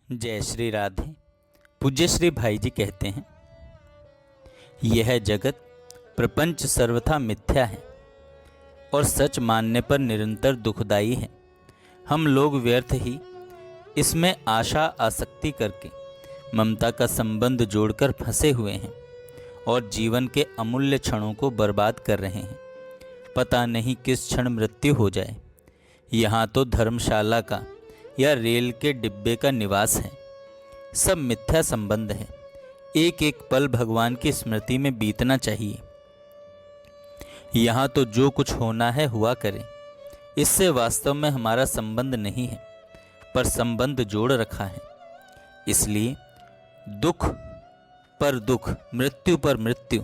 जय श्री राधे। पूज्य श्री भाई जी कहते हैं, यह जगत प्रपंच सर्वथा मिथ्या है और सच मानने पर निरंतर दुखदाई है। हम लोग व्यर्थ ही इसमें आशा आसक्ति करके ममता का संबंध जोड़कर फंसे हुए हैं और जीवन के अमूल्य क्षणों को बर्बाद कर रहे हैं। पता नहीं किस क्षण मृत्यु हो जाए। यहाँ तो धर्मशाला का या रेल के डिब्बे का निवास है। सब मिथ्या संबंध है। एक एक पल भगवान की स्मृति में बीतना चाहिए। यहाँ तो जो कुछ होना है हुआ करे। इससे वास्तव में हमारा संबंध नहीं है, पर संबंध जोड़ रखा है। इसलिए दुख पर दुख, मृत्यु पर मृत्यु,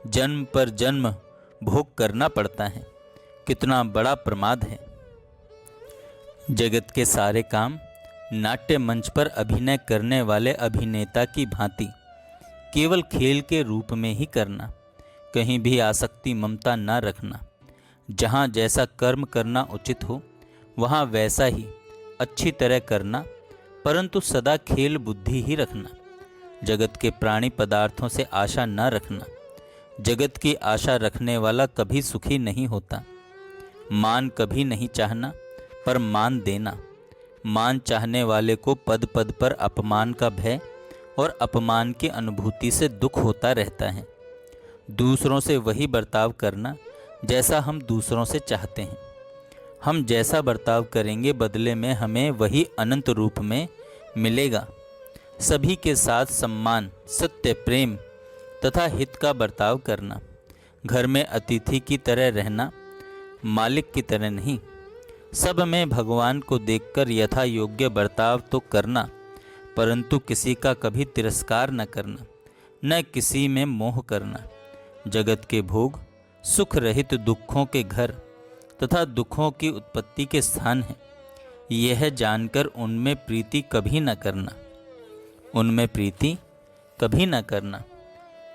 जन्म पर जन्म भोग करना पड़ता है। कितना बड़ा प्रमाद है। जगत के सारे काम नाट्य मंच पर अभिनय करने वाले अभिनेता की भांति केवल खेल के रूप में ही करना। कहीं भी आसक्ति ममता न रखना। जहाँ जैसा कर्म करना उचित हो वहाँ वैसा ही अच्छी तरह करना, परंतु सदा खेल बुद्धि ही रखना। जगत के प्राणी पदार्थों से आशा न रखना। जगत की आशा रखने वाला कभी सुखी नहीं होता। मान कभी नहीं चाहना, पर मान देना। मान चाहने वाले को पद पद पर अपमान का भय और अपमान की अनुभूति से दुख होता रहता है। दूसरों से वही बर्ताव करना जैसा हम दूसरों से चाहते हैं। हम जैसा बर्ताव करेंगे बदले में हमें वही अनंत रूप में मिलेगा। सभी के साथ सम्मान, सत्य, प्रेम तथा हित का बर्ताव करना। घर में अतिथि की तरह रहना, मालिक की तरह नहीं। सब में भगवान को देखकर यथा योग्य बर्ताव तो करना, परंतु किसी का कभी तिरस्कार न करना, न किसी में मोह करना। जगत के भोग सुख रहित दुखों के घर तथा दुखों की उत्पत्ति के स्थान हैं। यह जानकर उनमें प्रीति कभी न करना। उनमें प्रीति कभी न करना।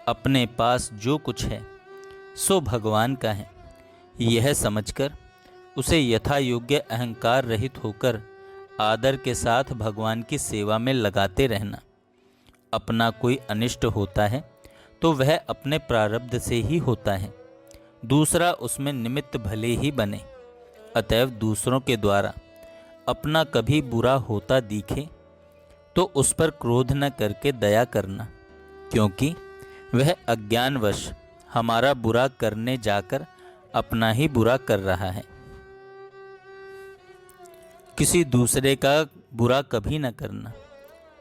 अपने पास जो कुछ है सो भगवान का है, यह समझकर उसे यथा योग्य अहंकार रहित होकर आदर के साथ भगवान की सेवा में लगाते रहना। अपना कोई अनिष्ट होता है तो वह अपने प्रारब्ध से ही होता है। दूसरा उसमें निमित्त भले ही बने। अतएव दूसरों के द्वारा अपना कभी बुरा होता दिखे तो उस पर क्रोध न करके दया करना, क्योंकि वह अज्ञानवश हमारा बुरा करने जाकर अपना ही बुरा कर रहा है। किसी दूसरे का बुरा कभी न करना।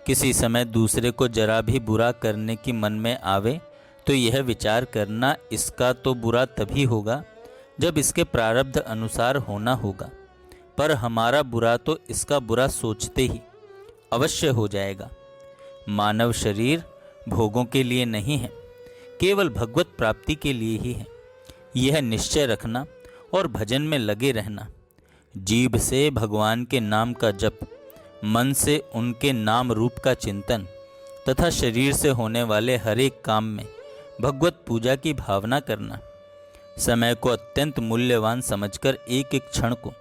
किसी समय दूसरे को जरा भी बुरा करने की मन में आवे तो यह विचार करना, इसका तो बुरा तभी होगा जब इसके प्रारब्ध अनुसार होना होगा, पर हमारा बुरा तो इसका बुरा सोचते ही अवश्य हो जाएगा। मानव शरीर भोगों के लिए नहीं है, केवल भगवत प्राप्ति के लिए ही है। यह निश्चय रखना और भजन में लगे रहना। जीभ से भगवान के नाम का जप, मन से उनके नाम रूप का चिंतन तथा शरीर से होने वाले हर एक काम में भगवत पूजा की भावना करना। समय को अत्यंत मूल्यवान समझकर एक एक क्षण को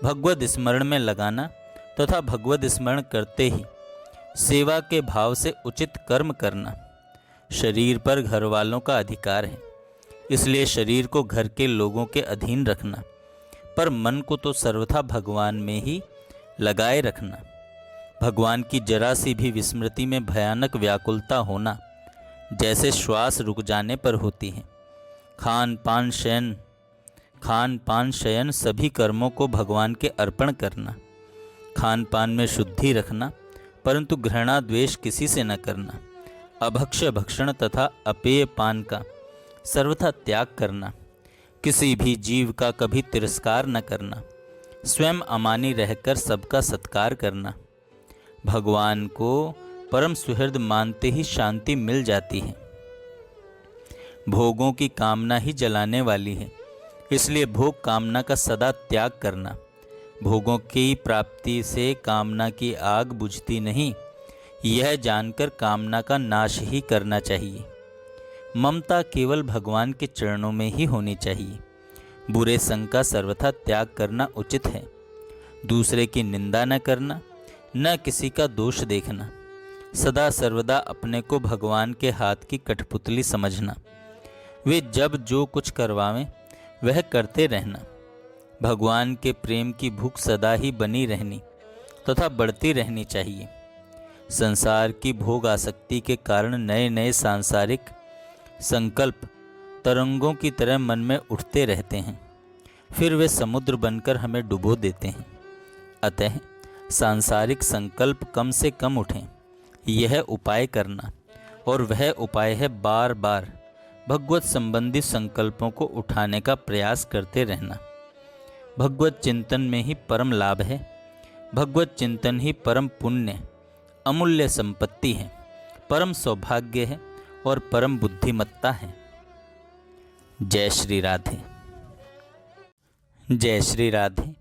भगवत स्मरण में लगाना तथा भगवत स्मरण करते ही सेवा के भाव से उचित कर्म करना। शरीर पर घर वालों का अधिकार है, इसलिए शरीर को घर के लोगों के अधीन रखना, पर मन को तो सर्वथा भगवान में ही लगाए रखना। भगवान की जरा सी भी विस्मृति में भयानक व्याकुलता होना, जैसे श्वास रुक जाने पर होती है। खान पान शयन सभी कर्मों को भगवान के अर्पण करना। खान पान में शुद्धि रखना, परंतु घृणा द्वेष किसी से न करना। अभक्ष्य भक्षण तथा अपेय पान का सर्वथा त्याग करना। किसी भी जीव का कभी तिरस्कार न करना। स्वयं अमानी रहकर सबका सत्कार करना। भगवान को परम सुहृद मानते ही शांति मिल जाती है। भोगों की कामना ही जलाने वाली है, इसलिए भोग कामना का सदा त्याग करना। भोगों की प्राप्ति से कामना की आग बुझती नहीं, यह जानकर कामना का नाश ही करना चाहिए। ममता केवल भगवान के चरणों में ही होनी चाहिए। बुरे संग का सर्वथा त्याग करना उचित है। दूसरे की निंदा न करना, न किसी का दोष देखना, सदा सर्वदा अपने को भगवान के हाथ की कठपुतली समझना, वे जब जो कुछ करवावें वह करते रहना, भगवान के प्रेम की भूख सदा ही बनी रहनी तथा बढ़ती रहनी चाहिए। संसार की भोग आसक्ति के कारण नए नए सांसारिक संकल्प तरंगों की तरह मन में उठते रहते हैं, फिर वे समुद्र बनकर हमें डुबो देते हैं। अतः सांसारिक संकल्प कम से कम उठें, यह उपाय करना, और वह उपाय है बार बार भगवत संबंधी संकल्पों को उठाने का प्रयास करते रहना। भगवत चिंतन में ही परम लाभ है, भगवत चिंतन ही परम पुण्य, अमूल्य संपत्ति है, परम सौभाग्य है और परम बुद्धिमत्ता है। जय श्री राधे। जय श्री राधे।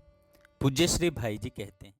पूज्य श्री भाई जी कहते हैं,